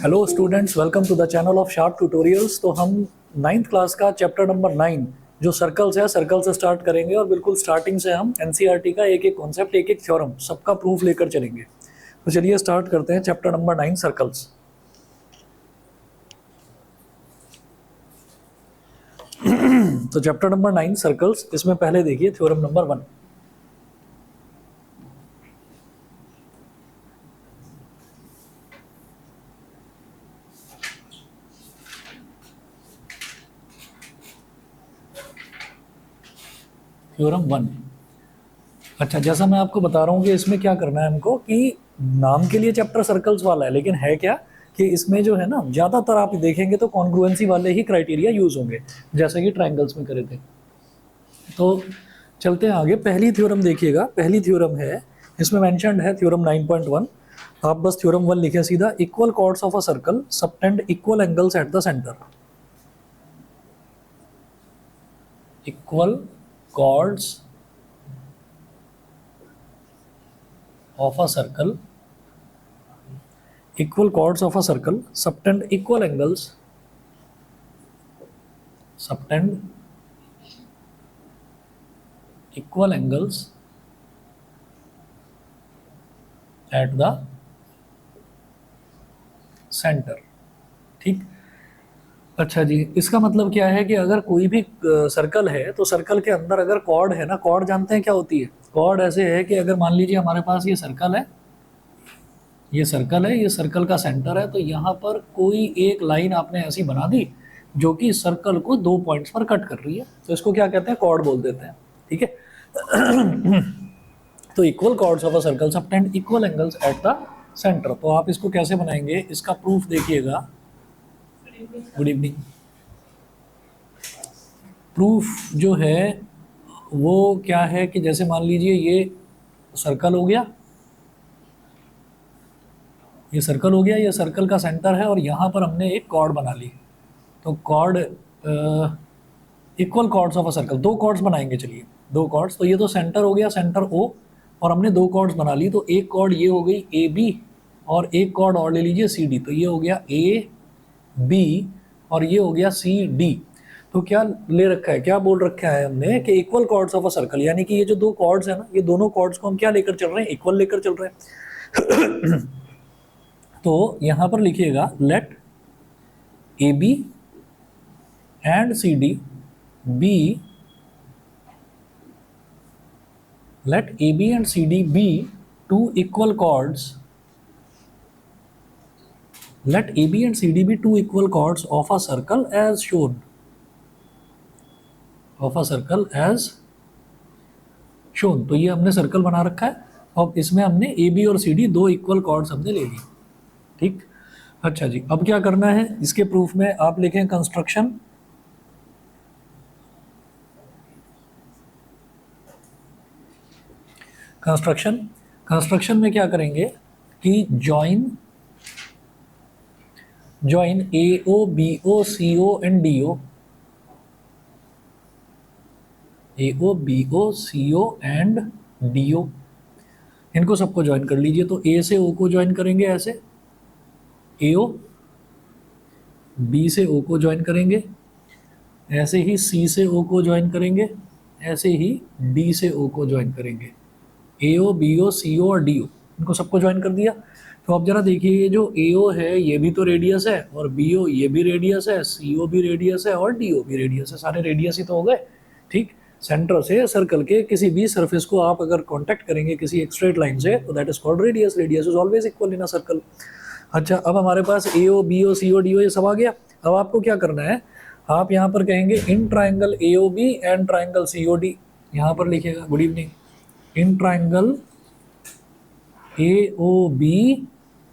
Hello students, welcome to the channel of Sharp Tutorials. तो हम ninth class का chapter number 9 जो circles है, सर्कल से स्टार्ट करेंगे और बिल्कुल स्टार्टिंग से हम एनसीईआरटी का एक एक कॉन्सेप्ट, एक एक थ्योरम, सबका प्रूफ लेकर चलेंगे। तो चलिए स्टार्ट करते हैं चैप्टर नंबर 9 सर्कल्स। तो चैप्टर नंबर 9 सर्कल्स, इसमें पहले देखिए थ्योरम नंबर 1। थ्योरम 1। अच्छा, जैसा मैं आपको बता रहा हूँ कि इसमें क्या करना है हमको, कि नाम के लिए चैप्टर सर्कल्स वाला है, लेकिन है क्या कि इसमें जो है ना, ज़्यादातर आप देखेंगे तो कॉन्ग्रुएंसी वाले ही क्राइटेरिया यूज होंगे, जैसे कि ट्राइंगल्स में करे थे। तो चलते हैं आगे। पहली थ्योरम देखिएगा, पहली थ्योरम है, इसमें मेंशन्ड है थ्योरम 9.1। आप बस थ्योरम 1 लिखे सीधा। Equal chords of a circle subtend equal angles at the centre. Equal chords of a circle, equal chords of a circle subtend equal angles, subtend equal angles at the center। ठीक। अच्छा जी, इसका मतलब क्या है कि अगर कोई भी सर्कल है तो सर्कल के अंदर अगर कॉर्ड है ना, कॉर्ड जानते हैं क्या होती है? कॉर्ड ऐसे है कि अगर मान लीजिए हमारे पास ये सर्कल है, ये सर्कल है, ये सर्कल का सेंटर है, तो यहाँ पर कोई एक लाइन आपने ऐसी बना दी जो कि सर्कल को दो पॉइंट्स पर कट कर रही है, तो इसको क्या कहते हैं? कॉर्ड बोल देते हैं। ठीक है। तो equal chords of a circle subtend equal angles at the centre. तो आप इसको कैसे बनाएंगे, इसका प्रूफ देखिएगा। Good evening. प्रूफ जो है वो क्या है कि जैसे मान लीजिए ये सर्कल हो गया, ये सर्कल हो गया, ये सर्कल का सेंटर है और यहाँ पर हमने एक कॉर्ड बना ली। तो chord, equal chords of a circle, दो कॉर्ड्स बनाएंगे। चलिए दो कॉर्ड्स, तो ये तो सेंटर हो गया, सेंटर ओ, और हमने दो कॉर्ड्स बना ली। तो एक कॉर्ड ये हो गई ए बी, और एक कॉर्ड और ले लीजिए सी डी। तो ये हो गया ए बी और ये हो गया सी डी। तो क्या ले रखा है, क्या बोल रखा है हमने कि equal chords of a circle, यानी कि ये जो दो कॉर्ड्स है ना, ये दोनों कॉर्ड्स को हम क्या लेकर चल रहे हैं? इक्वल लेकर चल रहे हैं। तो यहां पर लिखिएगा let A B and C D be, let AB and CD be two equal chords, let AB and CD be two equal chords of a circle as shown, of a circle as shown। तो ये हमने circle बना रखा है और इसमें हमने AB और CD दो इक्वल कॉर्ड्स हमने ले ली। ठीक। अच्छा जी, अब क्या करना है इसके प्रूफ में, आप लिखें कंस्ट्रक्शन। कंस्ट्रक्शन, कंस्ट्रक्शन में क्या करेंगे कि join, join A O B O C O and D O, A O B O C O and D O, इनको सबको ज्वाइन कर लीजिए। तो ए से ओ को ज्वाइन करेंगे ऐसे, ए ओ, बी से ओ को ज्वाइन करेंगे ऐसे ही, सी से ओ को ज्वाइन करेंगे ऐसे ही, डी से ओ को ज्वाइन करेंगे, ए ओ बी ओ सी ओ और डी ओ, इनको सबको ज्वाइन कर दिया। तो अब जरा देखिए, ये जो ए ओ है ये भी तो रेडियस है, और बी ओ ये भी रेडियस है, सी ओ भी रेडियस है और डी ओ भी रेडियस है, सारे रेडियस ही तो हो गए। ठीक। सेंटर से सर्कल के किसी भी सरफेस को आप अगर कांटेक्ट करेंगे किसी एक स्ट्रेट लाइन से, तो that is called radius. Radius is always equal in a circle. अच्छा, अब हमारे पास ए O B O C O D O ये सब आ गया। अब आपको क्या करना है, आप यहाँ पर कहेंगे in triangle A O B and triangle C O D, यहाँ पर लिखिएगा good evening, in triangle A O B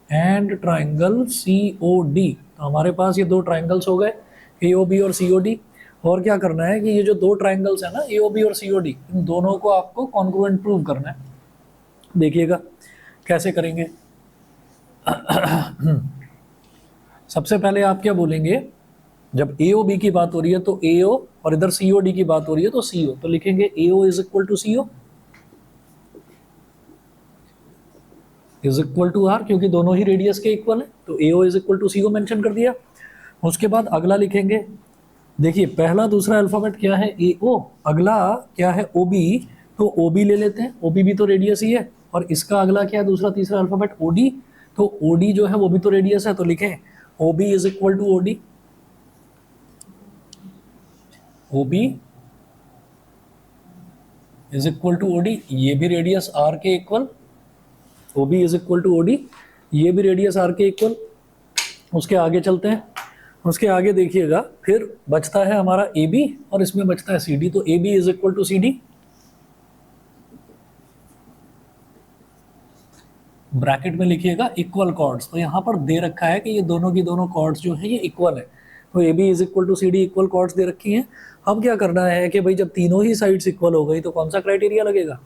and triangle C O D. तो हमारे पास ये दो ट्राइंगल्स हो गए, ए ओ बी और सी ओ डी। और क्या करना है कि ये जो दो ट्राइंगल्स है ना, ए ओ बी और सी ओ डी, इन दोनों को आपको कॉन्ग्रुएंट प्रूव करना है। देखिएगा कैसे करेंगे। सबसे पहले आप क्या बोलेंगे, जब ए ओ बी की बात हो रही है तो ए ओ, और इधर सी ओ डी की बात हो रही है तो सी ओ, तो लिखेंगे A O is equal to C O. Is equal to R, क्योंकि दोनों ही रेडियस के इक्वल है, तो AO is equal to CO mention कर दिया। उसके बाद अगला लिखेंगे, देखिए पहला दूसरा अल्फाबेट क्या है, AO, अगला क्या है OB, तो OB ले लेते हैं, OB भी तो रेडियस ही है, और इसका अगला क्या है दूसरा तीसरा अल्फाबेट OD, तो OD जो है वो भी तो रेडियस है, तो लिखें OB is equal to OD, OB is equal to OD, ये भी रेडियस R के इक्वल, OB is equal to OD, ये भी रेडियस R के इक्वल। उसके आगे चलते हैं, उसके आगे देखिएगा फिर बचता है हमारा AB और इसमें बचता है CD, तो AB is equal to CD, bracket में लिखिएगा इक्वल कॉर्ड्स, तो यहाँ पर दे रखा है कि ये दोनों की दोनों कॉर्ड्स जो है ये इक्वल है, तो AB is equal to CD, equal chords दे रखी हैं। अब क्या करना है कि भाई जब तीनों ही साइड्स इक्वल हो गई तो कौन सा क्राइटेरिया लगेगा,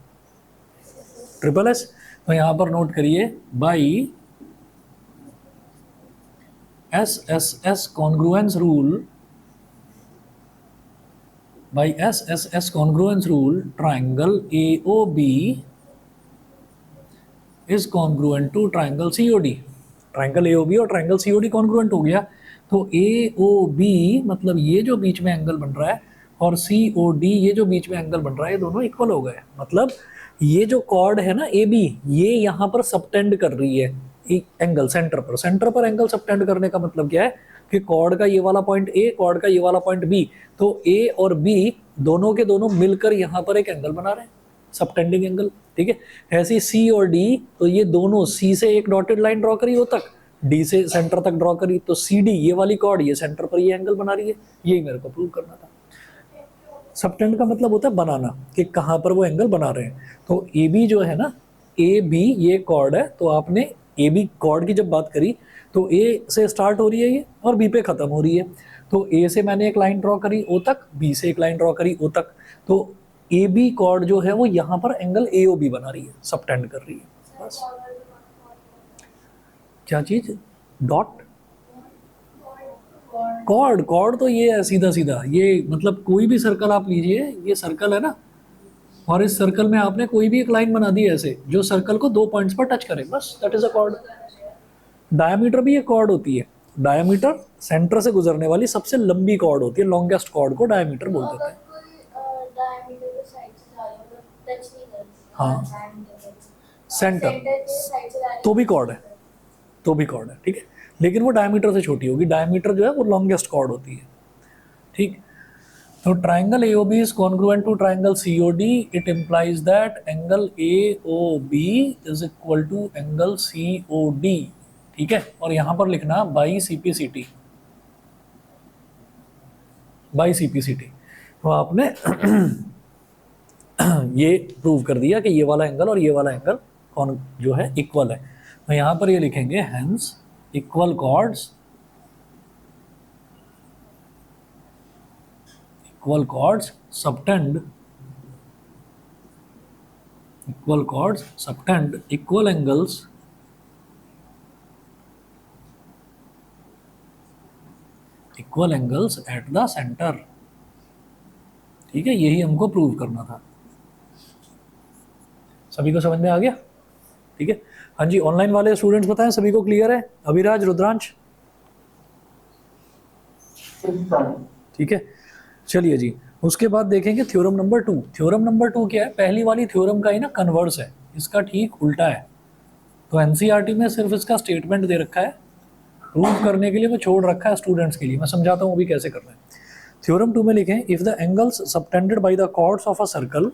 SSS, तो यहाँ पर नोट करिए by SSS congruence rule, by SSS congruence rule triangle AOB is congruent to triangle COD, triangle AOB और ट्राइंगल COD कॉन्ग्रुएंट हो गया, तो AOB मतलब ये जो बीच में एंगल बन रहा है और COD ये जो बीच में एंगल बन रहा है, ये दोनों इक्वल हो गए, मतलब ये जो कॉर्ड है ना AB, ये यहाँ पर सबटेंड कर रही है एंगल सेंटर पर, सेंटर पर एंगल सबटेंड करने का मतलब क्या है कि कॉर्ड का ये वाला पॉइंट A, कॉर्ड का ये वाला पॉइंट B, तो A और B दोनों के दोनों मिलकर यहाँ पर एक एंगल बना रहे हैं, सबटेंडिंग एंगल, ठीक है। ऐसे C और D, तो ये दोनों C से एक डॉटेड लाइन ड्रॉ करी वो तक, D से सेंटर तक ड्रॉ करी, तो CD ये वाली कॉर्ड ये सेंटर पर ये एंगल बना रही है, यही मेरे को प्रूव करना था। सबटेंड का मतलब होता है बनाना, कि कहाँ पर वो एंगल बना रहे हैं, तो AB जो है ना, AB ये कॉर्ड है, तो आपने AB कॉर्ड की जब बात करी तो A से स्टार्ट हो रही है ये और B पे खत्म हो रही है, तो A से मैंने एक लाइन ड्रॉ करी O तक, B से एक लाइन ड्रॉ करी O तक, तो AB कॉर्ड जो है वो यहाँ पर एंगल AOB बना रही है, सबटेंड कर रही है, बस। क्या चीज, डॉट, कॉर्ड, कॉर्ड तो ये है सीधा सीधा, ये मतलब कोई भी सर्कल आप लीजिए, ये सर्कल है ना, और इस सर्कल में आपने कोई भी एक लाइन बना दी ऐसे जो सर्कल को दो पॉइंट्स पर टच करे, बस that is a cord. Diameter भी एक कॉर्ड होती है, डायमीटर सेंटर से गुजरने वाली सबसे लंबी कॉर्ड होती है, लॉन्गेस्ट कॉर्ड को डायमीटर बोल देते हैं। हाँ, सेंटर तो भी कॉर्ड है, तो भी कॉर्ड है, ठीक है, लेकिन वो डायमीटर से छोटी होगी, डायमीटर जो है वो लॉन्गेस्ट कॉर्ड होती है, ठीक। तो triangle AOB is congruent to triangle COD, it implies that angle AOB is equal to angle COD, ठीक है, और यहां पर लिखना बाई CPCT, बाई CPCT, तो आपने ये प्रूव कर दिया कि ये वाला एंगल और ये वाला एंगल कौन जो है इक्वल है, तो यहां पर ये लिखेंगे hence equal chords, equal chords subtend, equal chords subtend equal angles at the center, ठीक है, यही हमको प्रूव करना था। सभी को समझ में आ गया, ठीक है। हाँ जी, ऑनलाइन वाले स्टूडेंट्स बताएं सभी को क्लियर है, अभिराज, रुद्रांश, ठीक है। चलिए जी, उसके बाद देखेंगे थ्योरम नंबर 2। थ्योरम नंबर 2 क्या है, पहली वाली थ्योरम का ही ना कन्वर्स है, इसका ठीक उल्टा है, तो एनसीईआरटी में सिर्फ इसका स्टेटमेंट दे रखा है, प्रूव करने के लिए वो छोड़ रखा है स्टूडेंट्स के लिए, मैं समझाता हूँ अभी कैसे करना है। थ्योरम 2 में लिखें if the angles subtended by the chords of a circle,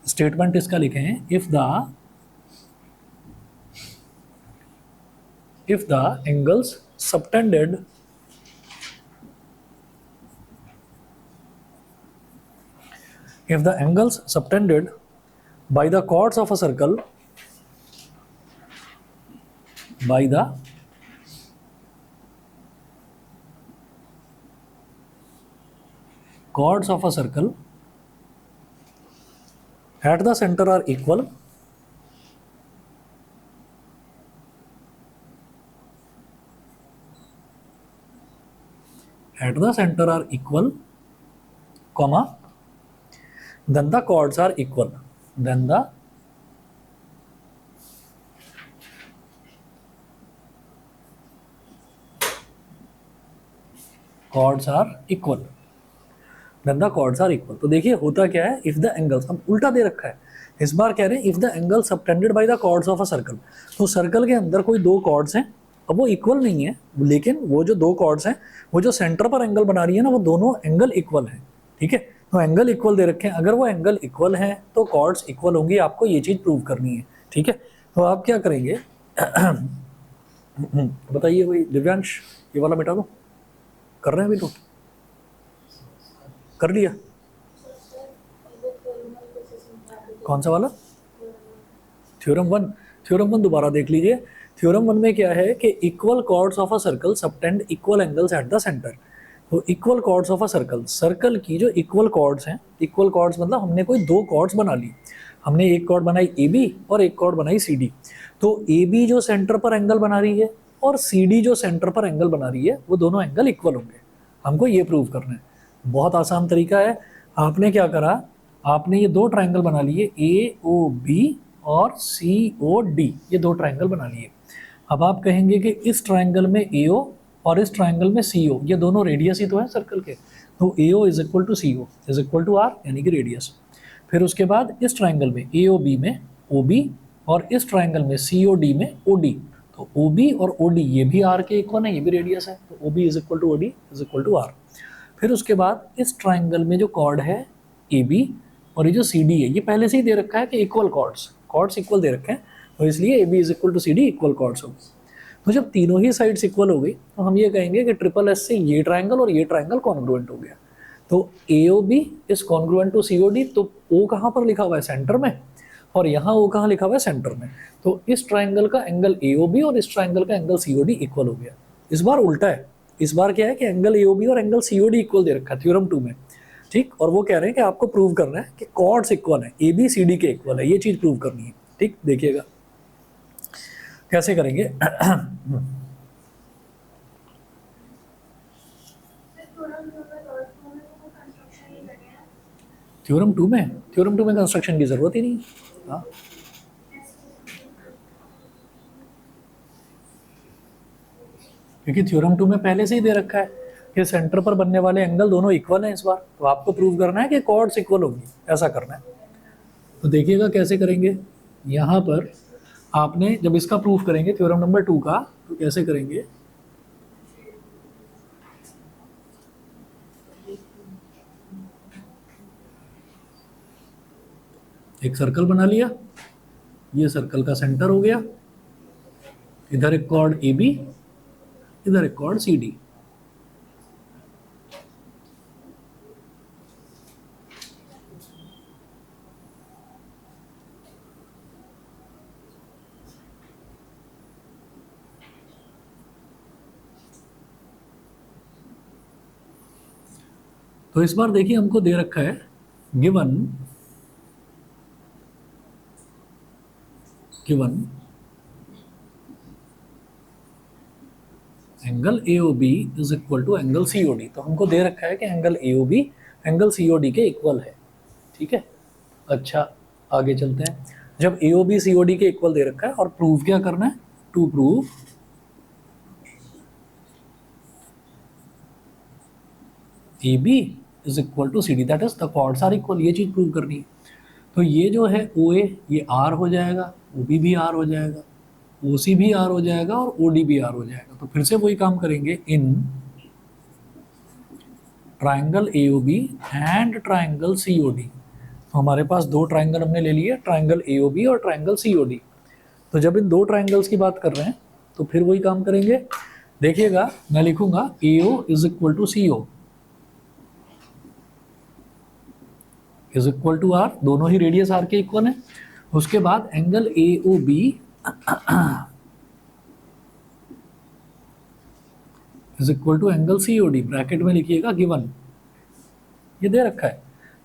statement इसका लिखें if the angles subtended if the angles subtended by the chords of a circle, by the chords of a circle at the center are equal, at the center are equal, comma, then the chords are equal, then the chords are equal, then the chords are equal. तो देखिए होता क्या है, if the angles, अब उल्टा दे रखा है, इस बार कह रहे हैं if the angle subtended by the chords of a circle. तो सर्कल के अंदर कोई दो कॉर्ड्स हैं, अब वो इक्वल नहीं है, लेकिन वो जो दो कॉर्ड्स हैं वो जो सेंटर पर एंगल बना रही है ना, वो दोनों एंगल इक्वल है, ठीक है। तो एंगल इक्वल दे रखे हैं, अगर वो एंगल इक्वल है तो कॉर्ड्स इक्वल होंगी, आपको ये चीज प्रूव करनी है, ठीक है। तो आप क्या करेंगे बताइए कोई, दिव्यांश ये वाला मिटा दो, कर रहे हैं अभी तो, कर लिया कौन सा वाला, थ्योरम वन। थ्योरम वन दोबारा देख लीजिए। थ्योरम वन में क्या है कि equal chords of a circle subtend equal angles at the centre. तो equal chords of a circle, circle की जो इक्वल कॉर्ड्स हैं, इक्वल कॉर्ड्स मतलब हमने कोई दो कॉर्ड्स बना ली, हमने एक कॉर्ड बनाई ए बी और एक कॉर्ड बनाई सी डी। तो ए बी जो सेंटर पर एंगल बना रही है और सी डी जो सेंटर पर एंगल बना रही है, वो दोनों एंगल इक्वल होंगे, हमको ये प्रूव करना है। बहुत आसान तरीका है। आपने क्या करा, आपने ये दो ट्रायंगल बना लिए, ए ओ बी और सी ओ डी, ये दो ट्रायंगल बना लिए। अब आप कहेंगे कि इस ट्रायंगल में ए ओ और इस ट्रायंगल में सी ओ, ये दोनों रेडियस ही तो है सर्कल के, तो A O is equal to C O is equal to R, यानी कि रेडियस। फिर उसके बाद इस ट्रायंगल में ए ओ बी में ओ बी और इस ट्रायंगल में सी ओ डी में ओ डी, तो ओ बी और ओ डी ये भी आर के इक्वल है, ये भी रेडियस है, तो O B is equal to O D is equal to R. फिर उसके बाद इस ट्रायंगल में जो कॉर्ड है ए बी और ये जो सी डी है, ये पहले से ही दे रखा है कि इक्वल कॉर्ड्स इक्वल दे रखे हैं, तो इसलिए A B is equal to C D equal chords होगी। तो जब तीनों ही साइड्स इक्वल हो गई तो हम ये कहेंगे कि ट्रिपल एस से ये ट्रायंगल और ये ट्रायंगल कॉन्ग्रुएंट हो गया। तो A O B is congruent to C O D, तो ओ कहाँ पर लिखा हुआ है, सेंटर में, और यहाँ ओ कहाँ लिखा हुआ है, सेंटर में। तो इस ट्रायंगल का एंगल ए ओ बी और इस ट्रायंगल का angle C O D equal हो गया। इस बार उल्टा है, इस बार क्या है कि एंगल ए ओ बी और angle C O D equal दे रखा है थ्योरम 2 में, ठीक। और वो कह रहे हैं कि आपको प्रूव करना है कि कॉर्ड्स इक्वल है, ए बी सी डी के इक्वल है, ये चीज प्रूव करनी है, ठीक। देखिएगा कैसे करेंगे। थ्योरम 2 में कंस्ट्रक्शन की जरूरत ही नहीं। हाँ, क्योंकि थ्योरम 2 में पहले से ही दे रखा है कि सेंटर पर बनने वाले एंगल दोनों इक्वल हैं इस बार, तो आपको प्रूव करना है कि कॉर्ड्स इक्वल होगी, ऐसा करना है। तो देखिएगा कैसे करेंगे। यहाँ पर आपने जब इसका प्रूफ करेंगे थ्योरम नंबर 2 का, तो कैसे करेंगे, एक सर्कल बना लिया, ये सर्कल का सेंटर हो गया, इधर एक कॉर्ड ए बी, इधर एक कॉर्ड सी डी। तो इस बार देखिए हमको दे रखा है given angle A O B is equal to angle C O D. तो हमको दे रखा है कि angle A O B angle C O D के इक्वल है, ठीक है। अच्छा, आगे चलते हैं। जब A O B C O D के इक्वल दे रखा है और प्रूव क्या करना है, to prove A B is equal to C D, that is the chords are equal, ये चीज प्रूव करनी है। तो ये जो है ओ ए, ये आर हो जाएगा, ओ बी भी आर हो जाएगा, ओ सी भी आर हो जाएगा और ओ डी भी आर हो जाएगा। तो फिर से वही काम करेंगे, in triangle A O B and triangle C O D. तो हमारे पास दो ट्राइंगल हमने ले लिए, ट्राइंगल ए ओ बी और ट्राइंगल सी ओ डी। तो जब इन दो ट्राइंगल्स की बात कर रहे हैं तो फिर वही काम करेंगे। देखिएगा मैं लिखूंगा A O is equal to C O is equal to R, दोनों ही रेडियस आर के इक्वल है। उसके बाद angle A O B is equal to angle C O D, bracket में लिखिएगा गिवन, ये दे रखा है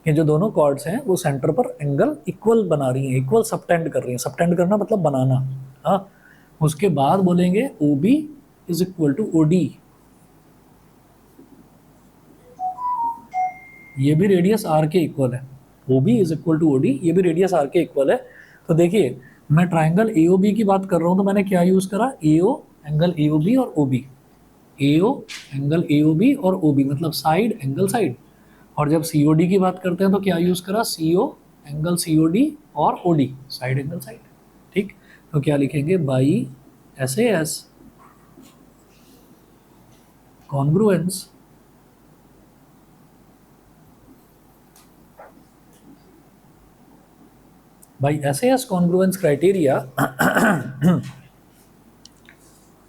कि जो दोनों कॉर्ड्स हैं वो सेंटर पर एंगल इक्वल बना रही हैं, इक्वल सबटेंड कर रही हैं। सबटेंड करना मतलब बनाना, हाँ। उसके बाद बोलेंगे O B is equal to O D, ये भी रेडियस आर के इक्वल है, O B is equal to O D, ये भी रेडियस आर के इक्वल है। तो देखिए मैं ट्राइंगल ए ओ बी की बात कर रहा हूँ, तो मैंने क्या यूज करा, ए ओ एंगल ए ओ बी और O B, AO angle AOB और OB मतलब साइड एंगल साइड। और जब COD की बात करते हैं तो क्या यूज़ करा, CO एंगल COD और OD साइड एंगल साइड। ठीक, तो क्या लिखेंगे, by SAS congruence by SAS congruence criteria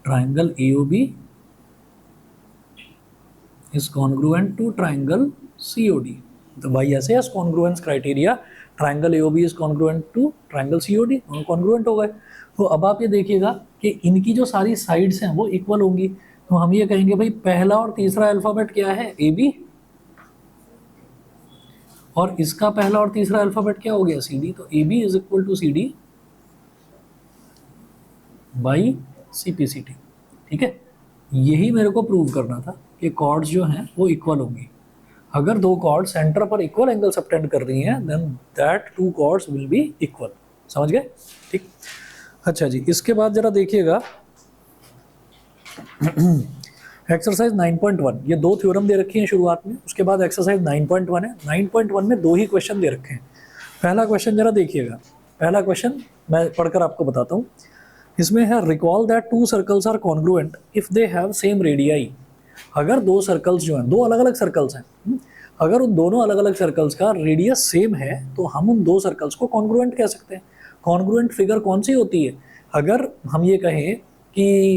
triangle AOB is congruent to triangle COD। तो भाई ऐसे है congruence criteria triangle AOB is congruent to triangle COD, congruent हो गए। तो अब आप ये देखिएगा कि इनकी जो सारी साइड्स हैं वो इक्वल होंगी। तो हम ये कहेंगे भाई पहला और तीसरा अल्फाबेट क्या है, AB, और इसका पहला और तीसरा अल्फाबेट क्या हो गया, CD। तो AB is equal to CD by CPCT। ठीक है, यही मेरे को प्रूव करना था कि कॉर्ड्स जो हैं वो इक्वल होंगी। अगर दो कॉर्ड सेंटर पर इक्वल एंगल सबटेंड कर रही हैं then that two chords will be equal. समझ गए? ठीक, अच्छा जी, इसके बाद जरा देखिएगा एक्सरसाइज 9.1। ये दो थ्योरम दे रखी हैं शुरुआत में, उसके बाद एक्सरसाइज 9.1 है। 9.1 में दो ही क्वेश्चन दे रखे हैं। पहला क्वेश्चन जरा देखिएगा, पहला क्वेश्चन मैं पढ़कर आपको बताता हूँ। इसमें है recall that two circles are congruent if they have same radii. अगर दो सर्कल्स जो हैं, दो अलग अलग सर्कल्स हैं, अगर उन दोनों अलग अलग सर्कल्स का रेडियस सेम है तो हम उन दो सर्कल्स को कॉन्ग्रुएंट कह सकते हैं। कॉन्ग्रुएंट फिगर कौन सी होती है, अगर हम ये कहें कि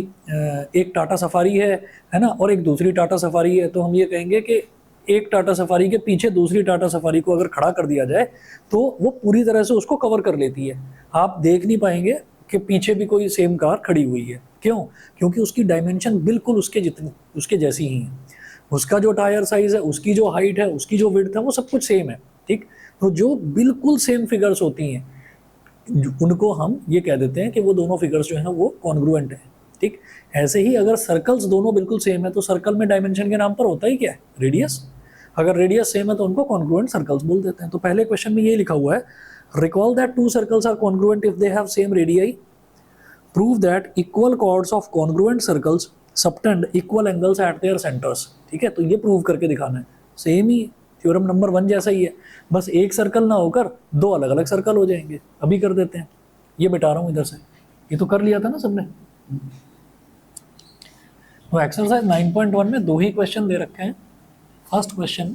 एक टाटा सफारी है ना, और एक दूसरी टाटा सफारी है, तो हम ये कहेंगे कि एक टाटा सफारी के पीछे दूसरी टाटा सफारी को अगर खड़ा कर दिया जाए तो वो पूरी तरह से उसको कवर कर लेती है। आप देख नहीं पाएंगे कि पीछे भी कोई सेम कार खड़ी हुई है। क्यों? क्योंकि उसकी डायमेंशन बिल्कुल उसके जैसी ही है। उसका जो टायर साइज है, उसकी जो हाइट है, उसकी जो विड्थ है, वो सब कुछ सेम है। ठीक, तो जो बिल्कुल सेम फिगर्स होती हैं उनको हम ये कह देते हैं कि वो दोनों फिगर्स जो हैं वो कॉन्ग्रुएंट है। ठीक, ऐसे ही अगर सर्कल्स दोनों बिल्कुल सेम है तो सर्कल में डायमेंशन के नाम पर होता ही क्या है, रेडियस। अगर रेडियस सेम है तो उनको कॉन्ग्रुएंट सर्कल्स बोल देते हैं। तो पहले क्वेश्चन में ये लिखा हुआ है, recall that two circles are congruent if they have same radii, prove that equal chords of congruent circles subtend equal angles at their centres. ठीक है, तो ये प्रूव करके दिखाना है। सेम ही थ्योरम नंबर 1 जैसा ही है, बस एक सर्कल ना होकर दो अलग अलग सर्कल हो जाएंगे। अभी कर देते हैं, ये मिटा रहा हूँ इधर से, ये तो कर लिया था ना सबने। तो एक्सरसाइज 9.1 में दो ही क्वेश्चन दे रखे हैं। फर्स्ट क्वेश्चन,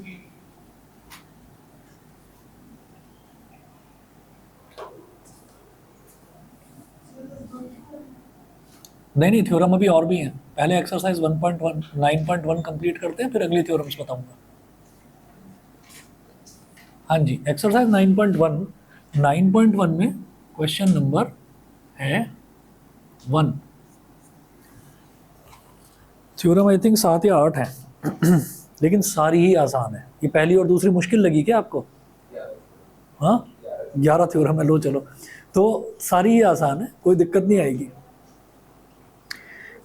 नहीं थ्योरम अभी और भी हैं, पहले एक्सरसाइज 1.1 9.1 कंप्लीट करते हैं, फिर अगली थ्योरम्स बताऊंगा। हाँ जी, एक्सरसाइज 9.1 में क्वेश्चन नंबर है 1। थ्योरम आई थिंक 7 या 8 है लेकिन सारी ही आसान है। ये पहली और दूसरी मुश्किल लगी क्या आपको? हाँ, 11 थ्योरम है। लो चलो, तो सारी ही आसान है, कोई दिक्कत नहीं आएगी।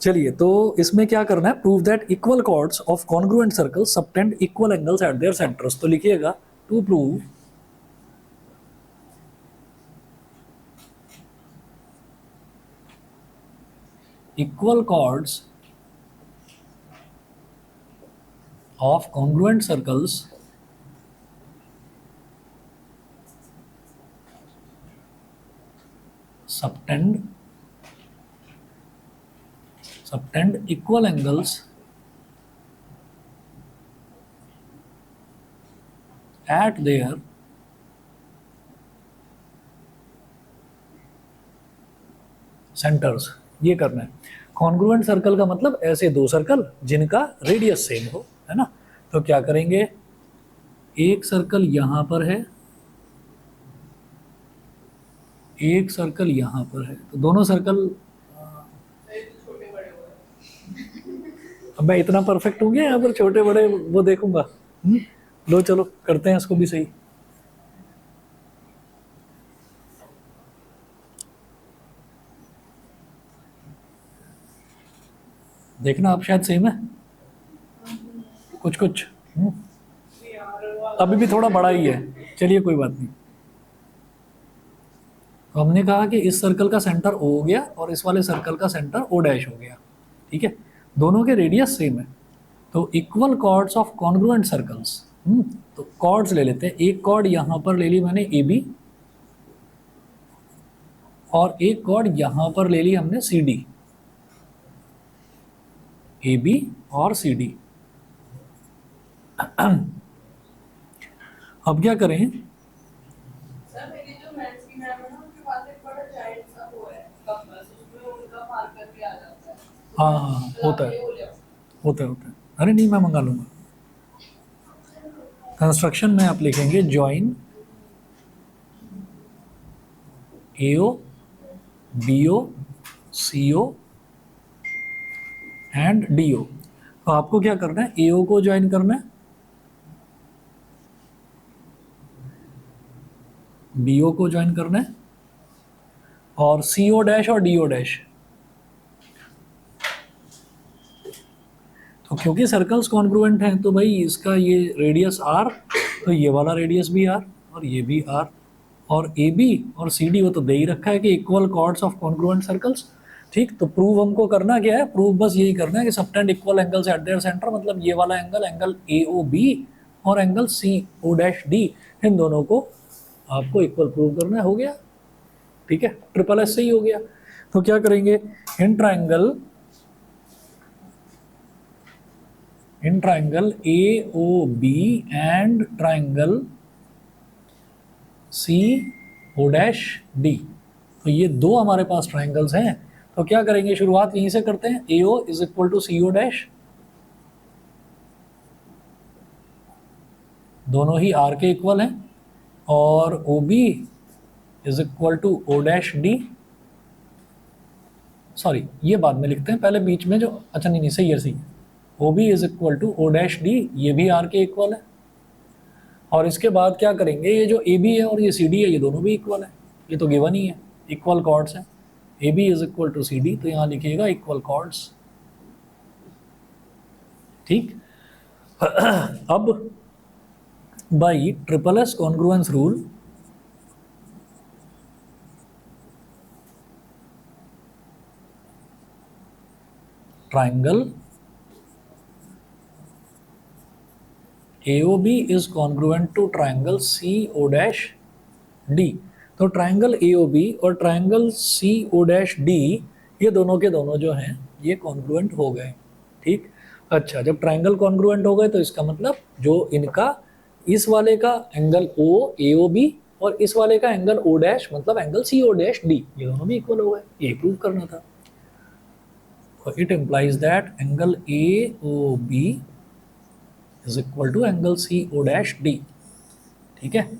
चलिए, तो इसमें क्या करना है, prove that equal chords of congruent circles subtend equal angles at their centres. तो लिखिएगा to prove equal chords of congruent circles subtend equal angles at their centers। ये करना है। कॉन्ग्रुएंट सर्कल का मतलब ऐसे दो सर्कल जिनका रेडियस सेम हो, है ना। तो क्या करेंगे, एक सर्कल यहां पर है, एक सर्कल यहां पर है, तो दोनों सर्कल, अब मैं इतना परफेक्ट हूँ क्या यहाँ पर, छोटे बड़े वो देखूंगा। लो चलो करते हैं इसको भी सही। देखना आप शायद सेम है कुछ कुछ। अभी भी थोड़ा बड़ा ही है, चलिए कोई बात नहीं। तो हमने कहा कि इस सर्कल का सेंटर O हो गया और इस वाले सर्कल का सेंटर O डैश हो गया। ठीक है, दोनों के रेडियस सेम है, तो equal chords of congruent circles. तो कॉर्ड्स ले लेते हैं, एक कॉर्ड यहाँ पर ले ली मैंने ए बी, और एक कॉर्ड यहाँ पर ले ली हमने सी डी, ए बी और सी डी। अब क्या करें, सर मेरी जो मैथ्स की मैम है ना, उनके पास एक बड़ा जायंट सा वो है कंपास, उसमें उनका मार्कर भी आ जाता है। हाँ हाँ हाँ, होता है होता है होता है। अरे नहीं, मैं मंगा लूँगा। कंस्ट्रक्शन में आप लिखेंगे join AO BO CO and DO। तो आपको क्या करना है, AO को ज्वाइन करना है, BO को ज्वाइन करना है, और CO डैश और DO डैश। तो क्योंकि सर्कल्स कॉन्ग्रुएंट हैं तो भाई इसका ये रेडियस R, तो ये वाला रेडियस भी R और ये भी R, और AB और CD वो तो दे ही रखा है कि equal chords of congruent circles. ठीक, तो प्रूव हमको करना क्या है, प्रूव बस यही करना है कि subtend equal angles at there centre, मतलब ये वाला एंगल, एंगल AOB और एंगल CO'D, इन दोनों को आपको इक्वल प्रूव करना है। हो गया, ठीक है, ट्रिपल एस से ही हो गया। तो क्या करेंगे, in triangle AOB and triangle CO'D, तो ये दो हमारे पास ट्राइंगल्स हैं। तो क्या करेंगे, शुरुआत यहीं से करते हैं, AO is equal to CO dash, दोनों ही R के इक्वल हैं, और OB is equal to O dash D, sorry ये बाद में लिखते हैं, पहले बीच में जो, अच्छा नहीं नहीं, सही है सही है, OB is equal to O dash D, ये भी R के इक्वल है। और इसके बाद क्या करेंगे, ये जो AB है और ये CD है, ये दोनों भी इक्वल है, ये तो गिवन ही है, इक्वल कॉर्ड्स हैं। AB is equal to CD, तो यहाँ लिखिएगा इक्वल कॉर्ड्स। ठीक, अब by triple S congruence rule, triangle AOB is congruent to triangle CO'D। तो ट्राइंगल AOB और ट्राइंगल CO'D, ये दोनों के दोनों जो हैं ये कॉन्ग्रुएंट हो गए। ठीक, अच्छा, जब ट्राइंगल कॉन्ग्रुएंट हो गए तो इसका मतलब जो इनका, इस वाले का एंगल O AOB और इस वाले का एंगल O डैश, मतलब एंगल CO'D, ये दोनों भी इक्वल हो गए, ये प्रूव करना था। It implies that angle AOB is equal to angle CO'D, ठीक है,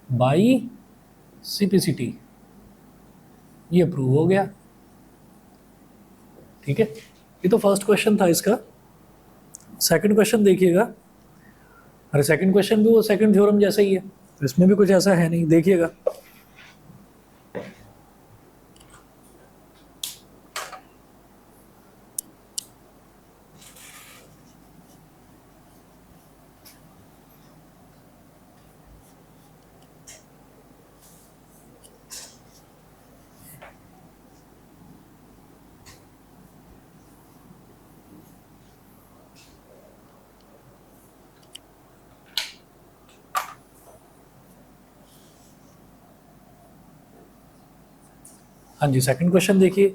बाई CPCT, ये प्रूव हो गया। ठीक है, ये तो फर्स्ट क्वेश्चन था इसका। सेकंड क्वेश्चन देखिएगा, अरे सेकंड क्वेश्चन भी वो सेकंड थ्योरम जैसा ही है, तो इसमें भी कुछ ऐसा है नहीं, देखिएगा। हाँ जी, सेकंड क्वेश्चन देखिए।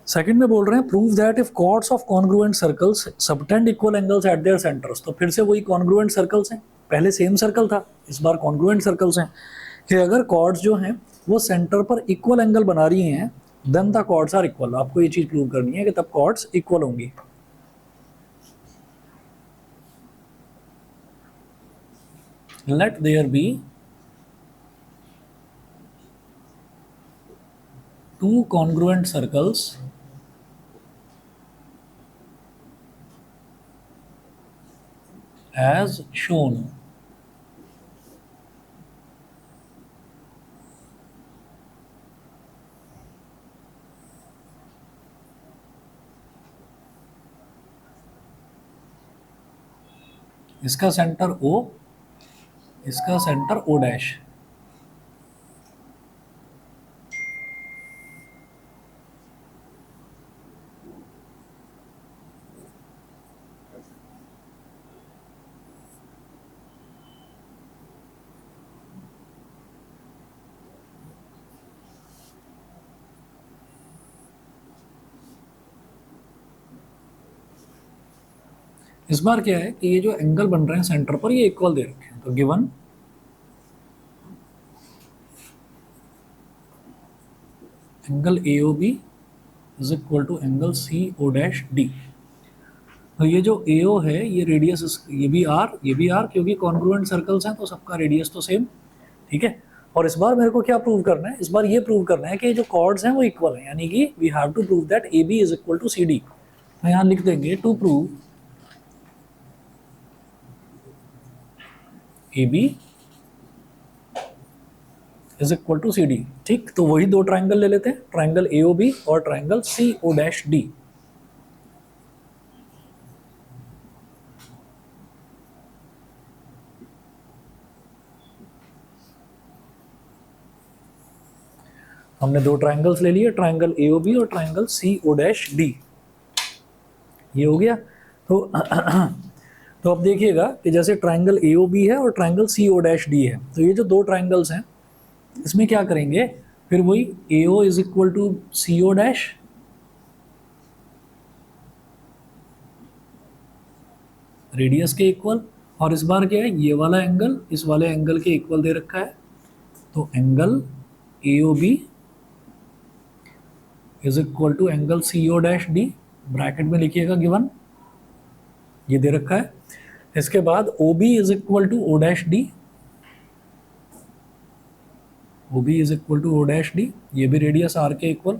सेकंड में बोल रहे हैं, prove that if chords of congruent circles subtend equal angles at their centres. तो फिर से वही कॉन्ग्रुएंट सर्कल्स हैं, पहले सेम सर्कल था, इस बार कॉन्ग्रुएंट सर्कल्स हैं, कि अगर कॉर्ड्स जो हैं वो सेंटर पर इक्वल एंगल बना रही हैं, then the chords are equal. आपको ये चीज़ प्रूव करनी है कि तब कॉर्ड्स इक्वल होंगी। Let there be two congruent circles as shown। इसका सेंटर O, इसका सेंटर O डैश। इस बार क्या है कि ये जो एंगल बन रहे हैं सेंटर पर ये इक्वल दे रखे हैं, तो given angle AOB is equal to angle CO'D। तो ये जो AO है ये रेडियस, ये भी R क्योंकि कॉन्ग्रुएंट सर्कल्स हैं तो सबका रेडियस तो सेम, ठीक है। और इस बार मेरे को क्या प्रूव करना है, इस बार ये प्रूव करना है कि जो कॉर्ड्स हैं वो इक्वल हैं, यानी कि we have to prove that AB is equal to CD। तो यहाँ लिख देंगे to prove AB is equal to CD। ठीक, तो वही दो ट्राइंगल ले लेते हैं, ट्राइंगल AOB और ट्राइंगल CO'D। हमने दो ट्राइंगल्स ले लिए, ट्राइंगल AOB और ट्राइंगल CO'D। ये हो गया। तो तो अब देखिएगा कि जैसे ट्राइंगल AOB है और ट्राइंगल CO'D है, तो ये जो दो ट्राइंगल्स हैं इसमें क्या करेंगे, फिर वही AO is equal to CO' radius के इक्वल, और इस बार क्या है, ये वाला एंगल इस वाले एंगल के इक्वल दे रखा है, तो angle AOB is equal to angle CO'D, bracket में लिखिएगा गिवन, ये दे रखा है। इसके बाद OB is equal to O'D, OB is equal to O'D, ये भी रेडियस R के इक्वल,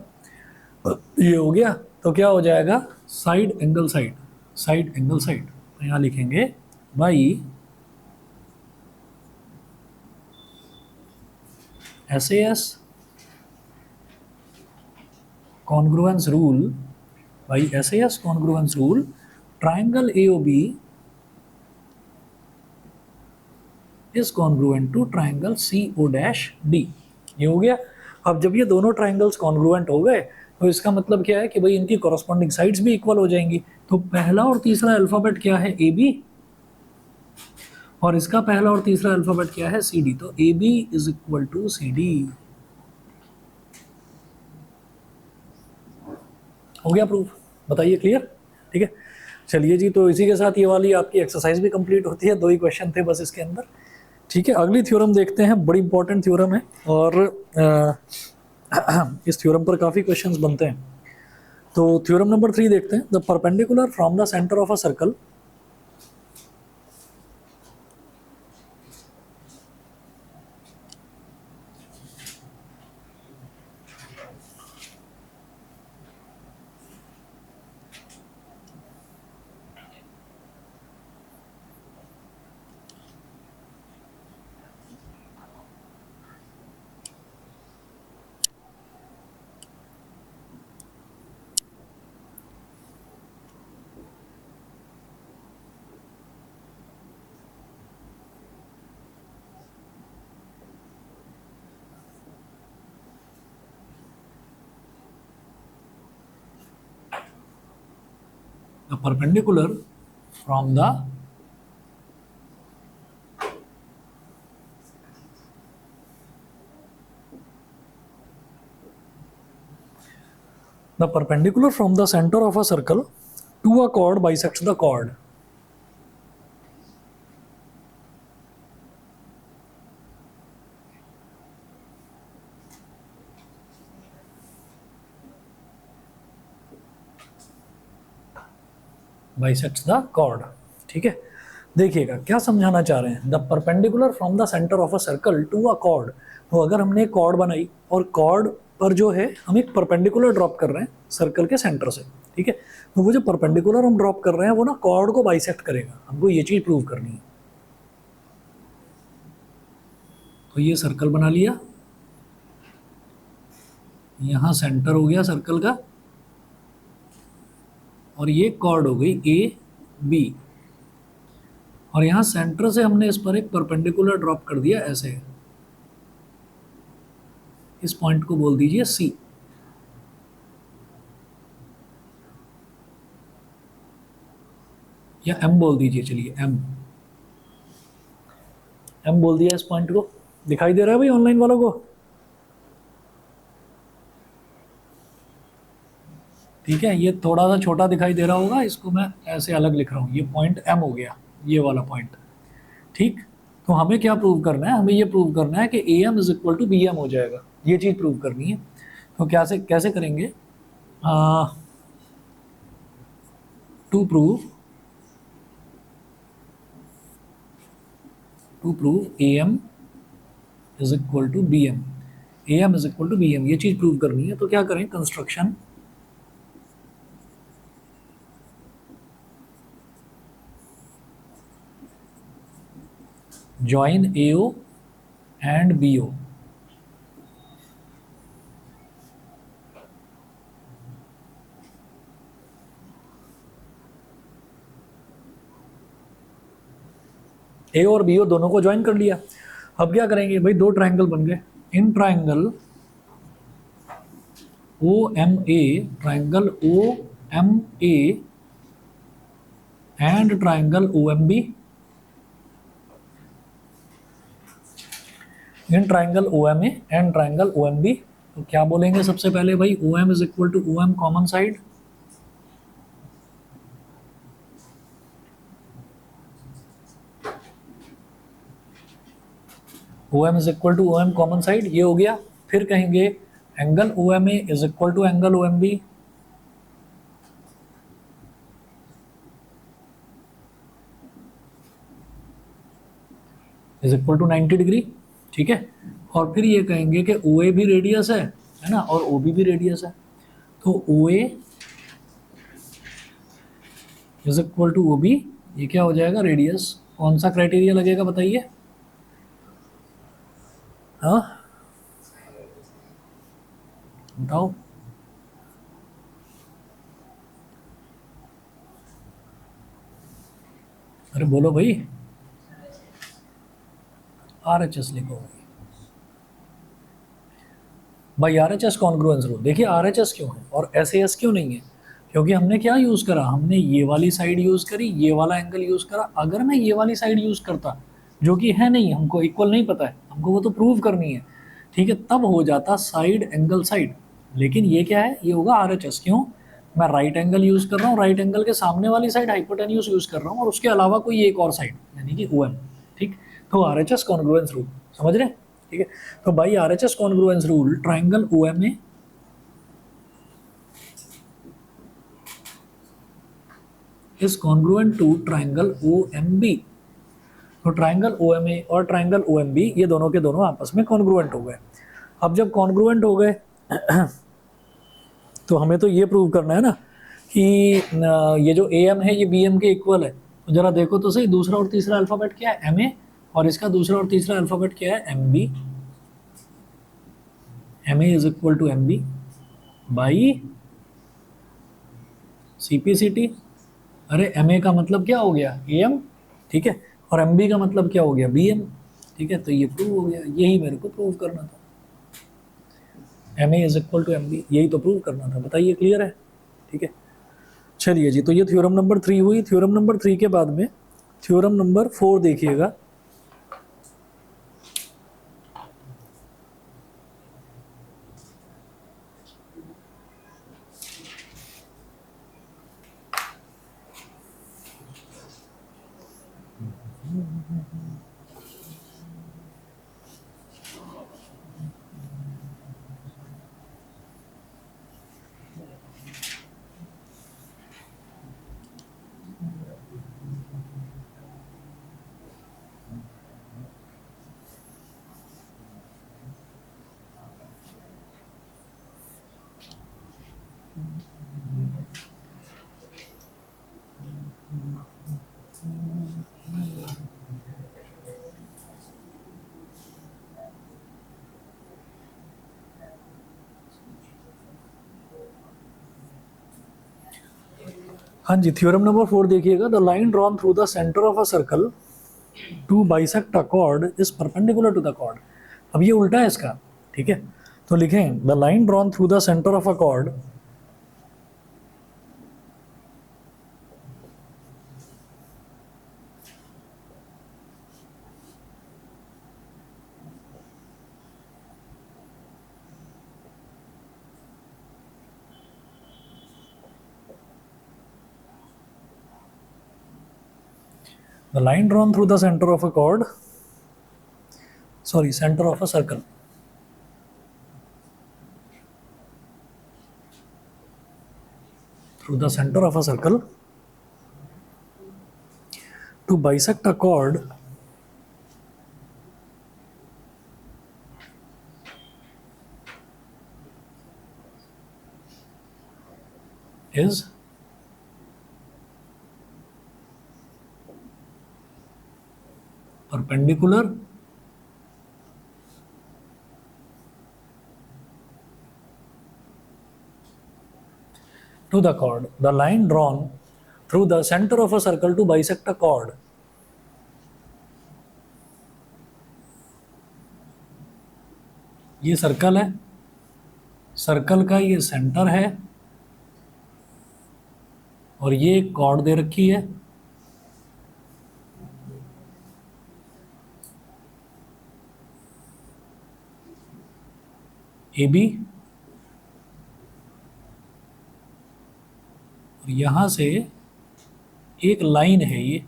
ये हो गया। तो क्या हो जाएगा, side angle side, side angle side, तो यहाँ लिखेंगे by SAS congruence rule, by SAS congruence rule, triangle AOB is congruent to triangle CO'D। ये हो गया। अब जब ये दोनों ट्राइंगल्स कॉन्ग्रुएंट हो गए तो इसका मतलब क्या है कि भाई इनकी कॉरस्पॉन्डिंग साइड्स भी इक्वल हो जाएंगी। तो पहला और तीसरा अल्फाबेट क्या है, AB, और इसका पहला और तीसरा अल्फाबेट क्या है, CD। तो AB is equal to CD। हो गया प्रूफ, बताइए क्लियर, ठीक है। चलिए जी, तो इसी के साथ ये वाली आपकी एक्सरसाइज भी कंप्लीट होती है, दो ही क्वेश्चन थे बस इसके अंदर, ठीक है। अगली थ्योरम देखते हैं, बड़ी इंपॉर्टेंट थ्योरम है और इस थ्योरम पर काफ़ी क्वेश्चंस बनते हैं। तो थ्योरम नंबर 3 देखते हैं। The perpendicular from the centre of a circle the perpendicular from the perpendicular from the center of a circle to a chord bisects the chord। Bisects the chord, ठीक है। देखिएगा क्या समझाना चाह रहे हैं, the perpendicular from the centre of a circle to a chord. तो अगर हमने कॉर्ड बनाई और कॉर्ड पर जो है हम एक परपेंडिकुलर ड्रॉप कर रहे हैं सर्कल के सेंटर से, ठीक है, तो वो जो परपेंडिकुलर हम ड्रॉप कर रहे हैं वो ना कॉर्ड को बाइसेक्ट करेगा, हमको ये चीज़ प्रूव करनी है। तो ये सर्कल बना लिया, यहाँ सेंटर हो गया सर्कल का, और ये कॉर्ड हो गई AB, और यहाँ सेंटर से हमने इस पर एक परपेंडिकुलर ड्रॉप कर दिया ऐसे, इस पॉइंट को बोल दीजिए C। या M बोल दीजिए, चलिए M बोल दिया इस पॉइंट को। दिखाई दे रहा है भाई ऑनलाइन वालों को, ठीक है, ये थोड़ा सा छोटा दिखाई दे रहा होगा, इसको मैं ऐसे अलग लिख रहा हूँ, ये पॉइंट एम हो गया, ये वाला पॉइंट। ठीक, तो हमें क्या प्रूव करना है, हमें ये प्रूव करना है कि A M is equal to B M हो जाएगा, ये चीज़ प्रूव करनी है। तो कैसे कैसे करेंगे, to prove A M is equal to B M, A M is equal to B M, ये चीज़ प्रूव करनी है। तो क्या करें, construction join AO and BO। A और बी दोनों को ज्वाइन कर लिया। अब क्या करेंगे भाई, दो ट्रायंगल बन गए, in triangle O M A, triangle O M A and triangle O M B, in triangle O M A and triangle O M B. तो क्या बोलेंगे सबसे पहले भाई, O M is equal to O M common side, O M is equal to O M common side, ये हो गया। फिर कहेंगे angle O M A is equal to angle O M B, is equal to 90 degree. ठीक है, और फिर ये कहेंगे कि ओ ए भी रेडियस है ना, और ओ बी भी रेडियस है। तो O A is equal to O B, ये क्या हो जाएगा, रेडियस। कौन सा क्राइटेरिया लगेगा बताइए, हाँ बताओ, अरे बोलो भाई, आर एच एस लिखो भाई, R H S congruence rule. देखिए आर एच एस क्यों है और एस ए एस क्यों नहीं है, क्योंकि हमने क्या यूज़ करा, हमने ये वाली साइड यूज़ करी, ये वाला एंगल यूज़ करा। अगर मैं ये वाली साइड यूज़ करता, जो कि है नहीं, हमको इक्वल नहीं पता है, हमको वो तो प्रूव करनी है, ठीक है, तब हो जाता साइड एंगल साइड। लेकिन ये क्या है, ये होगा आर एच एस। क्यों, मैं राइट एंगल यूज़ कर रहा हूँ, राइट एंगल के सामने वाली साइड हाइपोटेन्यूज यूज़ कर रहा हूँ, और उसके अलावा कोई एक और साइड यानी कि ओ एम। ठीक, तो R H S congruence rule, समझ रहे हैं। ठीक है, तो भाई R H S congruence rule, triangle O M A is congruent to triangle O M B. तो ट्राइंगल ओ एम ए और ट्राइंगल ओ एम बी, ये दोनों के दोनों आपस में कॉन्ग्रुएंट हो गए। अब जब कॉन्ग्रुएंट हो गए तो हमें तो ये प्रूव करना है ना कि ये जो ए एम है ये बी एम के इक्वल है। तो जरा देखो तो सही, दूसरा और तीसरा अल्फ़ाबेट क्या है, एम ए, और इसका दूसरा और तीसरा अल्फ़ाबेट क्या है, M B. M A is equal to M B by C P C T. अरे एम ए का मतलब क्या हो गया, ए एम, ठीक है, और एम बी का मतलब क्या हो गया, बी एम। ठीक है, तो ये प्रूव हो गया, यही मेरे को प्रूव करना था, M A is equal to M B, यही तो प्रूव करना था। बताइए, क्लियर है। ठीक है, चलिए जी, तो ये थ्योरम नंबर 3 हुई। थ्योरम नंबर 3 के बाद में थ्योरम नंबर 4 देखिएगा। हाँ जी, थ्योरम नंबर 4 देखिएगा। The line drawn through the centre of a circle to bisect a chord is perpendicular to the chord. अब ये उल्टा है इसका, ठीक है, तो लिखें the line drawn through the centre of a chord the line drawn through the centre of a chord, sorry centre of a circle, through the center of a circle to bisect a chord is perpendicular to the chord. The line drawn through the center of a circle to bisect a chord ये circle है, circle का ये centre है और ये एक cord दे रखी है, ए बी, और यहां से एक लाइन है, ये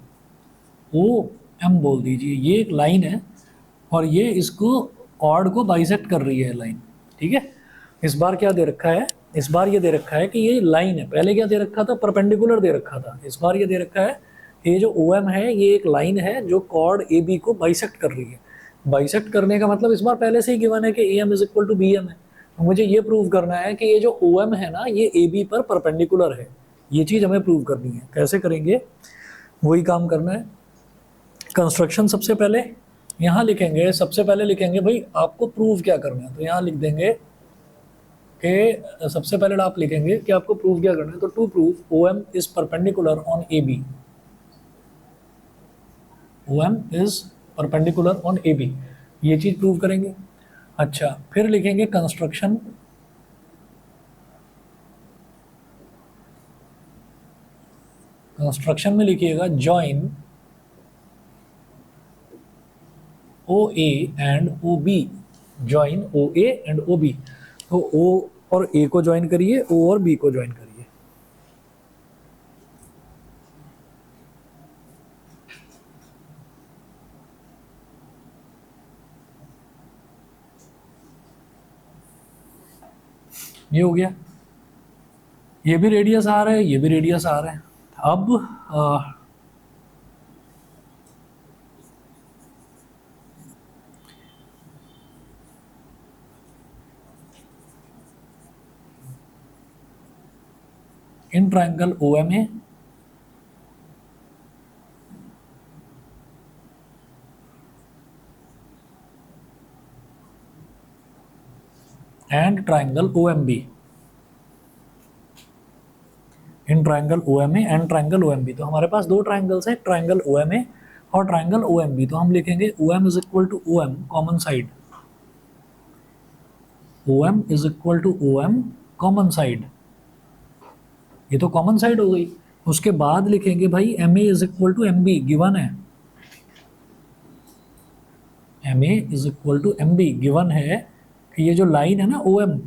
ओ एम बोल दीजिए, ये एक लाइन है और ये इसको कॉर्ड को बाइसेक्ट कर रही है लाइन। ठीक है, इस बार क्या दे रखा है, इस बार ये दे रखा है कि ये लाइन है, पहले क्या दे रखा था, परपेंडिकुलर दे रखा था, इस बार ये दे रखा है ये जो ओ एम है ये एक लाइन है जो कॉर्ड ए बी को बाइसेक्ट कर रही है। बाइसेक्ट करने का मतलब इस बार पहले से ही गिवन है कि A M is equal to B M है, तो मुझे ये प्रूव करना है कि ये जो ओ एम है ना ये ए बी पर परपेंडिकुलर है, ये चीज़ हमें प्रूव करनी है। कैसे करेंगे, वही काम करना है। कंस्ट्रक्शन सबसे पहले यहाँ लिखेंगे, सबसे पहले लिखेंगे भाई आपको प्रूव क्या करना है, तो यहाँ लिख देंगे कि सबसे पहले आप लिखेंगे कि आपको प्रूव क्या करना है, तो to prove O M is perpendicular on A B, O M is perpendicular on A B, ये चीज़ प्रूव करेंगे। अच्छा, फिर लिखेंगे कंस्ट्रक्शन, कंस्ट्रक्शन में लिखिएगा join O A and O B, join O A and O B, तो O और ए को ज्वाइन करिए, ओ और बी को ज्वाइन करिए। ये हो गया, ये भी रेडियस आ रहा है, ये भी रेडियस आ रहा है। अब in triangle O M A and triangle O M B, in triangle O M A and triangle O M B, तो हमारे पास दो ट्राइंगल्स हैं, ट्राइंगल ओ एम ए और ट्राइंगल ओ एम बी, तो हम लिखेंगे O M is equal to O M common side, O M is equal to O M common side, ये तो कॉमन साइड हो गई। उसके बाद लिखेंगे भाई M A is equal to M B, given है M A is equal to M B, given है कि ये जो लाइन है ना ओ एम,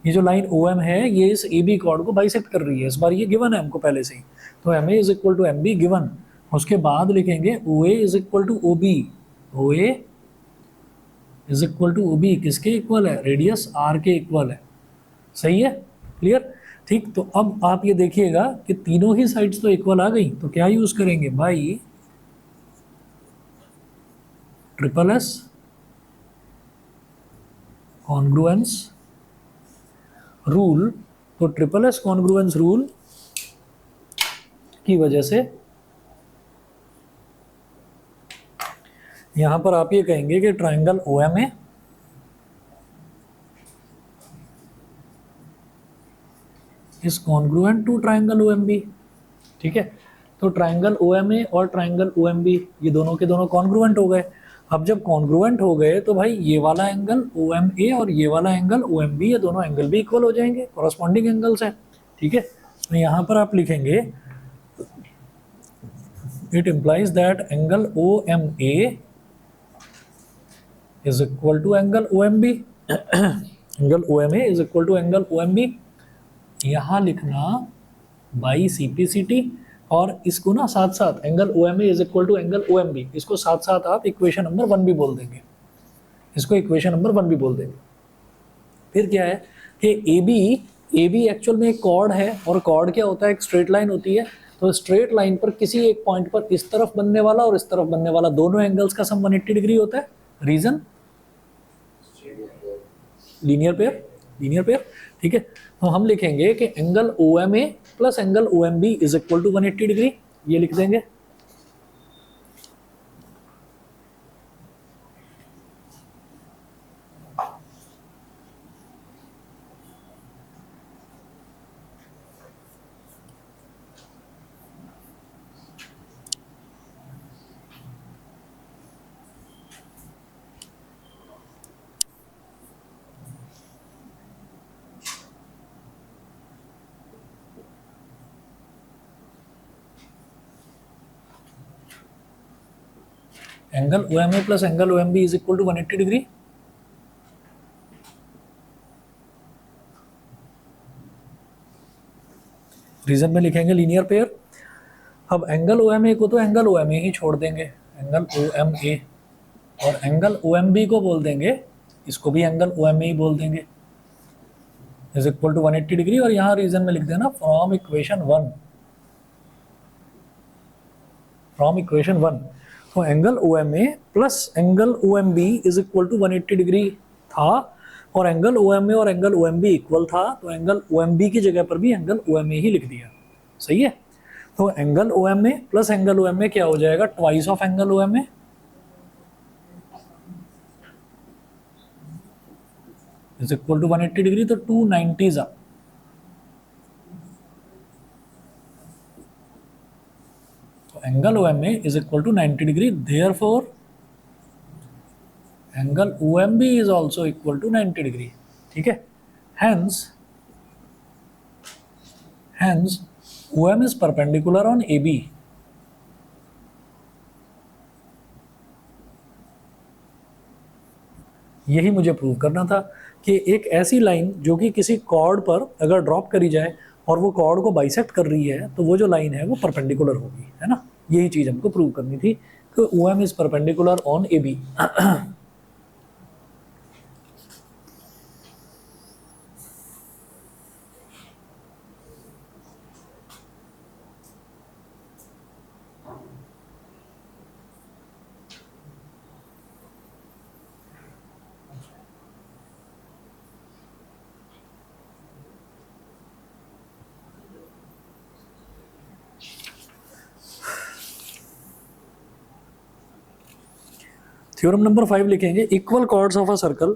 ये जो लाइन ओ एम है ये इस ए बी कॉर्ड को बाइसेक्ट कर रही है, इस बार ये गिवन है हमको पहले से ही, तो M A is equal to M B given. उसके बाद लिखेंगे O A is equal to O B, O A is equal to O B किसके इक्वल है, रेडियस आर के इक्वल है। सही है, क्लियर, ठीक। तो अब आप ये देखिएगा कि तीनों ही साइड्स तो इक्वल आ गई, तो क्या यूज करेंगे भाई, ट्रिपल एस कॉन्ग्रुएंस रूल, तो ट्रिपल एस कॉन्ग्रुएंस रूल की वजह से यहां पर आप ये कहेंगे कि triangle O M A is congruent to triangle O M B. ठीक है, तो ट्राइंगल ओ एम ए और ट्राइंगल ओ एम बी ये दोनों के दोनों कॉन्ग्रुएंट हो गए। अब जब कॉन्ग्रुएंट हो गए तो भाई ये वाला एंगल ओ एम ए और ये वाला एंगल ओ एम बी, ये दोनों एंगल भी इक्वल हो जाएंगे, कॉरस्पॉन्डिंग एंगल्स हैं। ठीक है, तो यहाँ पर आप लिखेंगे it implies that angle O M A is equal to angle O M B, angle O M A is equal to angle O M B. यहाँ लिखना by C P C T, और इसको ना साथ साथ angle O M A is equal to angle O M B, इसको साथ साथ आप इक्वेशन नंबर 1 भी बोल देंगे, इसको इक्वेशन नंबर 1 भी बोल देंगे। फिर क्या है कि ए बी एक्चुअल में एक कॉर्ड है, और कॉर्ड क्या होता है, एक स्ट्रेट लाइन होती है। तो स्ट्रेट लाइन पर किसी एक पॉइंट पर इस तरफ बनने वाला और इस तरफ बनने वाला दोनों एंगल्स का सम 180 डिग्री होता है। Reason linear pair, linear pair, ठीक है। तो हम लिखेंगे कि angle O M A plus angle O M B is equal to 180 degree, ये लिख देंगे। Angle O M A plus angle O M B is equal to 180 degree. Reason में लिखेंगे लीनियर पेयर। अब एंगल ओ एम ए को तो angle O M ए ही छोड़ देंगे, एंगल ओ एम ए, और एंगल ओ एम बी को बोल देंगे, इसको भी एंगल ओ एम ए ही बोल देंगे, इज इक्वल टू 180 डिग्री। और यहाँ रीजन में लिख देना फ्रॉम इक्वेशन 1, फ्रॉम इक्वेशन 1। तो angle O M A plus angle O M B is equal to 180 degree था, और एंगल ओ एम ए और angle O M B equal था, तो एंगल ओ एम बी की जगह पर भी एंगल ओ एम ए ही लिख दिया। सही है। तो angle O M A plus angle O M A क्या हो जाएगा, twice of angle O M A is equal to 180 degree, तो 290 जा। तो angle O M A is equal to 90 degree, therefore angle O M B is also equal to 90 degree. ठीक है। Hence hence O M is perpendicular on A B. यही मुझे prove करना था कि एक ऐसी लाइन जो कि किसी कॉर्ड पर अगर ड्रॉप करी जाए और वो कॉर्ड को बाइसेक्ट कर रही है, तो वो जो लाइन है वो परपेंडिकुलर होगी, है ना। यही चीज़ हमको प्रूव करनी थी कि O M is perpendicular on A B. Theorem number 5 लिखेंगे, equal chords of a circle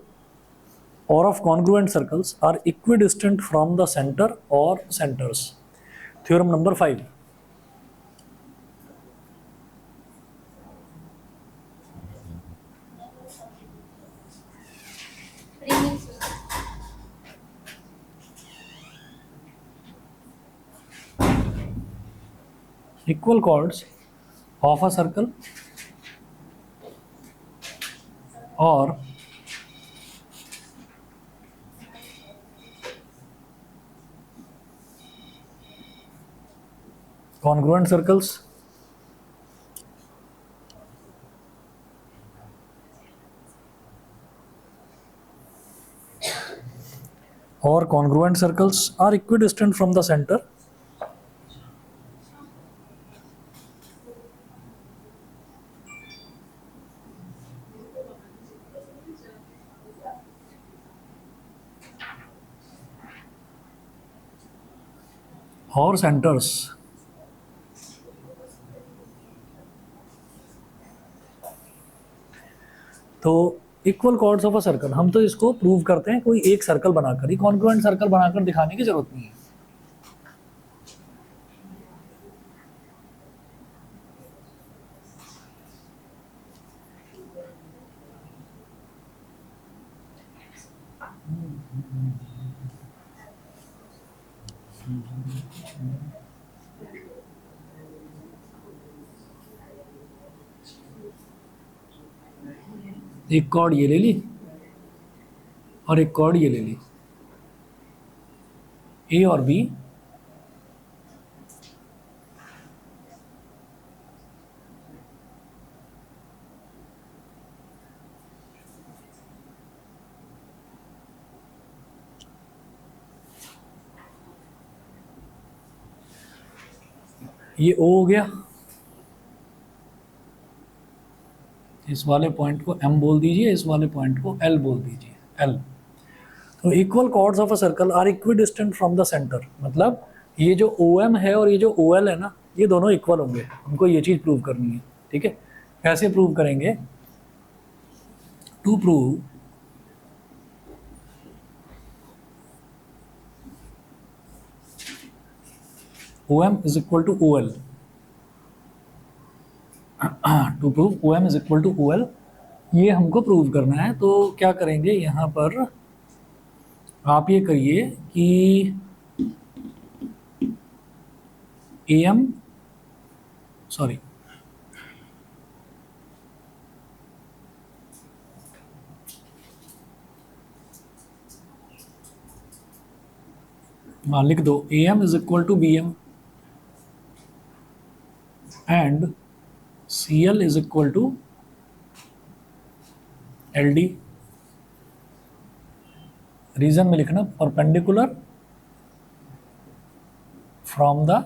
और of congruent circles are equidistant from the centre और centres. Theorem number 5। Equal chords of a circle और congruent circles और congruent circles are equidistant from the centre और centres. तो equal chords of a circle, हम तो इसको prove करते हैं कोई एक सर्कल बनाकर ही, कॉन्ग्रुएंट सर्कल बनाकर दिखाने की जरूरत नहीं है। एक कॉर्ड ये ले ली और एक कॉर्ड ये ले ली, ए और बी ये O हो गया, इस वाले पॉइंट को M बोल दीजिए, इस वाले पॉइंट को L बोल दीजिए, L। तो equal chords of a circle are equidistant from the centre, मतलब ये जो OM है और ये जो OL है ना, ये दोनों इक्वल होंगे। हमको ये चीज़ प्रूव करनी है, ठीक है। कैसे प्रूव करेंगे? To prove OM is equal to OL, to prove OM is equal to OL, ये हमको प्रूव करना है। तो क्या करेंगे, यहाँ पर आप ये करिए कि AM सॉरी लिख दो AM is equal to BM and CL is equal to LD। रीजन में लिखना perpendicular from the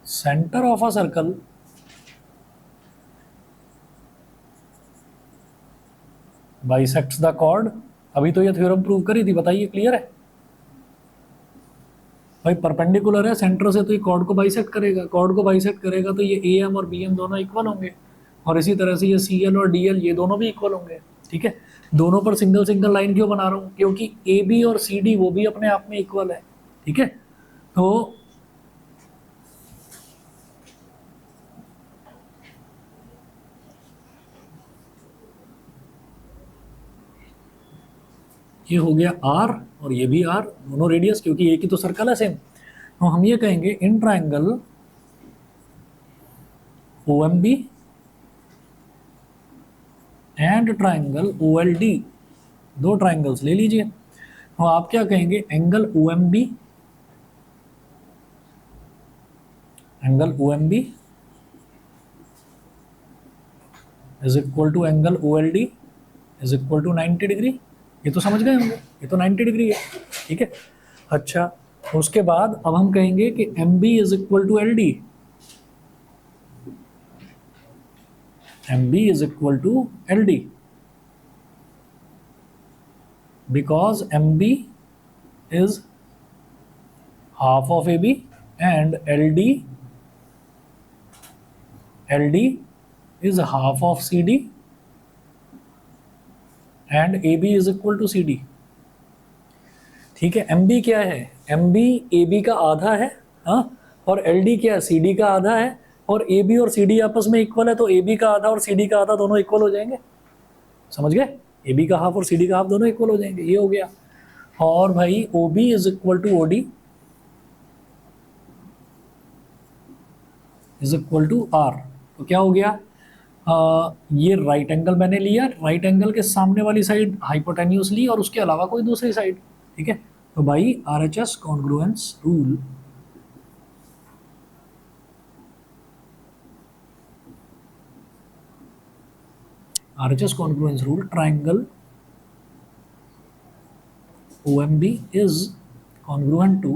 centre of a circle bisects the chord. अभी तो ये थ्योरम प्रूव करी थी, बताइए क्लियर है भाई? परपेंडिकुलर है सेंटर से, तो ये कॉर्ड को बाइसेक्ट करेगा, कॉर्ड को बाइसेक्ट करेगा तो ये AM और BM दोनों इक्वल होंगे, और इसी तरह से ये CL और DL ये दोनों भी इक्वल होंगे, ठीक है। दोनों पर सिंगल सिंगल लाइन क्यों बना रहा हूँ? क्योंकि AB और CD वो भी अपने आप में इक्वल है, ठीक है। तो ये हो गया R और ये भी R, दोनों रेडियस, क्योंकि एक ही तो सर्कल है सेम। तो हम ये कहेंगे in triangle OMB and triangle OLD, दो ट्राइंगल्स ले लीजिए। तो आप क्या कहेंगे, angle OMB is equal to angle OLD is equal to 90 degree. ये तो समझ गए होंगे, ये तो 90 डिग्री है, ठीक है। अच्छा, उसके बाद अब हम कहेंगे कि MB is equal to LD, MB is equal to LD because MB is half of AB and LD is half of CD and AB is equal to CD, ठीक है। MB क्या है? MB AB का आधा है, हाँ, और LD क्या है? CD का आधा है, और AB और CD आपस में इक्वल है, तो AB का आधा और CD का आधा दोनों इक्वल हो जाएंगे, समझ गए? AB का हाफ और CD का हाफ दोनों इक्वल हो जाएंगे, ये हो गया। और भाई OB is equal to OD is equal to R, तो क्या हो गया? ये राइट एंगल मैंने लिया, राइट एंगल के सामने वाली साइड हाइपोटेन्यूस ली और उसके अलावा कोई दूसरी साइड, ठीक है। तो भाई RHS congruence rule, RHS congruence rule, triangle OMB is congruent to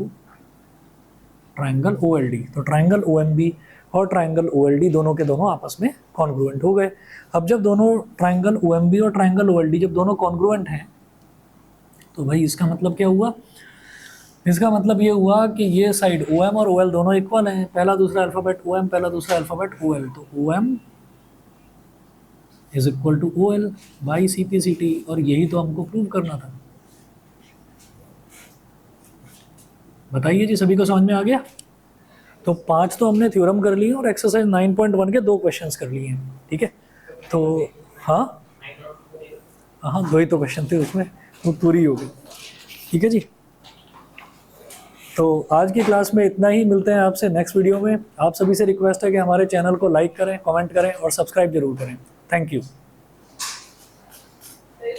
triangle OLD। तो triangle OMB और triangle OLD दोनों के दोनों आपस में congruent हो गए। अब जब दोनों triangle OMB और triangle OLD जब दोनों congruent हैं, तो भाई इसका मतलब क्या हुआ? इसका मतलब ये हुआ कि ये साइड OM और OL दोनों इक्वल हैं, पहला दूसरा अल्फ़ाबेट OM, पहला दूसरा अल्फ़ाबेट OL, तो OM is equal to OL by CP/CT, और यही तो हमको प्रूव करना था। बताइए जी, सभी को समझ में आ गया? तो 5 तो हमने थ्योरम कर लिए और एक्सरसाइज 9.1 के 2 क्वेश्चंस कर लिए हैं, ठीक है। तो हाँ 2 ही तो क्वेश्चन थे उसमें, वो पूरी हो गई, ठीक है जी। तो आज की क्लास में इतना ही, मिलते हैं आपसे नेक्स्ट वीडियो में। आप सभी से रिक्वेस्ट है कि हमारे चैनल को लाइक करें, कमेंट करें और सब्सक्राइब जरूर करें। Thank you.